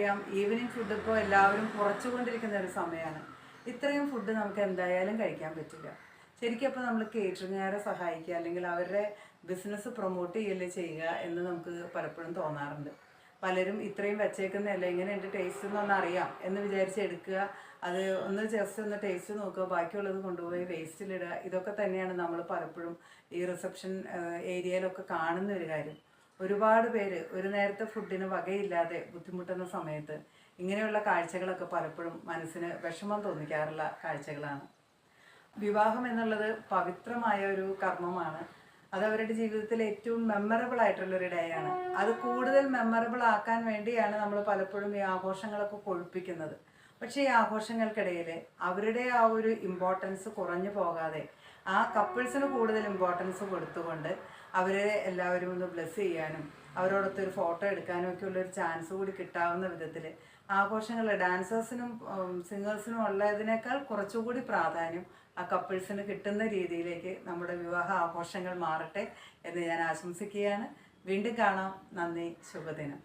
നമുക്കറിയാം evening food ഇപ്പോൾ എല്ലാവരും കുറച്ചുകൊണ്ടിരിക്കുന്ന ഒരു സമയമാണ്. ഇത്രയും ഫുഡ് നമുക്ക് എന്തായാലും കഴിക്കാൻ പറ്റില്ല. ശരിക്കും അപ്പോൾ നമ്മൾ കേറ്ററിംഗുകാരെ സഹായിക്കുക അല്ലെങ്കിൽ അവരുടെ ബിസിനസ് പ്രൊമോട്ട് ചെയ്യല്ലേ ചെയ്യുക എന്ന് നമുക്ക് പലപ്പോഴും തോന്നാറുണ്ട്. പലരും ഇത്രയും വെച്ചേക്കുന്നതല്ല, എങ്ങനെയുണ്ട് ടേസ്റ്റ് എന്നൊന്ന് അറിയാം എന്ന് വിചാരിച്ച് എടുക്കുക, അത് ഒന്ന് ജസ്റ്റ് ഒന്ന് ടേസ്റ്റ് നോക്കുക, ബാക്കിയുള്ളത് കൊണ്ടുപോയി വേസ്റ്റിലിടുക. ഇതൊക്കെ തന്നെയാണ് നമ്മൾ പലപ്പോഴും ഈ റിസപ്ഷൻ ഏരിയയിലൊക്കെ കാണുന്ന ഒരു കാര്യം. ഒരുപാട് പേര് ഒരു നേരത്തെ ഫുഡിന് വകയില്ലാതെ ബുദ്ധിമുട്ടുന്ന സമയത്ത് ഇങ്ങനെയുള്ള കാഴ്ചകളൊക്കെ പലപ്പോഴും മനസ്സിന് വിഷമം തോന്നിക്കാറുള്ള കാഴ്ചകളാണ്. വിവാഹം എന്നുള്ളത് പവിത്രമായ ഒരു കർമ്മമാണ്. അത് അവരുടെ ജീവിതത്തിൽ ഏറ്റവും മെമ്മറബിൾ ആയിട്ടുള്ളൊരു ഡേ ആണ്. അത് കൂടുതൽ മെമ്മറബിൾ ആക്കാൻ വേണ്ടിയാണ് നമ്മൾ പലപ്പോഴും ഈ ആഘോഷങ്ങളൊക്കെ കൊഴുപ്പിക്കുന്നത്. പക്ഷേ ഈ ആഘോഷങ്ങൾക്കിടയിൽ അവരുടെ ആ ഒരു ഇമ്പോർട്ടൻസ് കുറഞ്ഞു പോകാതെ ആ കപ്പിൾസിന് കൂടുതൽ ഇമ്പോർട്ടൻസ് കൊടുത്തുകൊണ്ട് അവരെ എല്ലാവരും ഒന്ന് ബ്ലെസ് ചെയ്യാനും അവരോടൊത്തൊരു ഫോട്ടോ എടുക്കാനും ഒക്കെ ഉള്ളൊരു ചാൻസ് കൂടി കിട്ടാവുന്ന വിധത്തിൽ ആഘോഷങ്ങൾ ഡാൻസേഴ്സിനും സിംഗേഴ്സിനും ഉള്ളതിനേക്കാൾ കുറച്ചുകൂടി പ്രാധാന്യം ആ കപ്പിൾസിന് കിട്ടുന്ന രീതിയിലേക്ക് നമ്മുടെ വിവാഹ ആഘോഷങ്ങൾ മാറട്ടെ എന്ന് ഞാൻ ആശംസിക്കുകയാണ്. വീണ്ടും കാണാം. നന്ദി. ശുഭദിനം.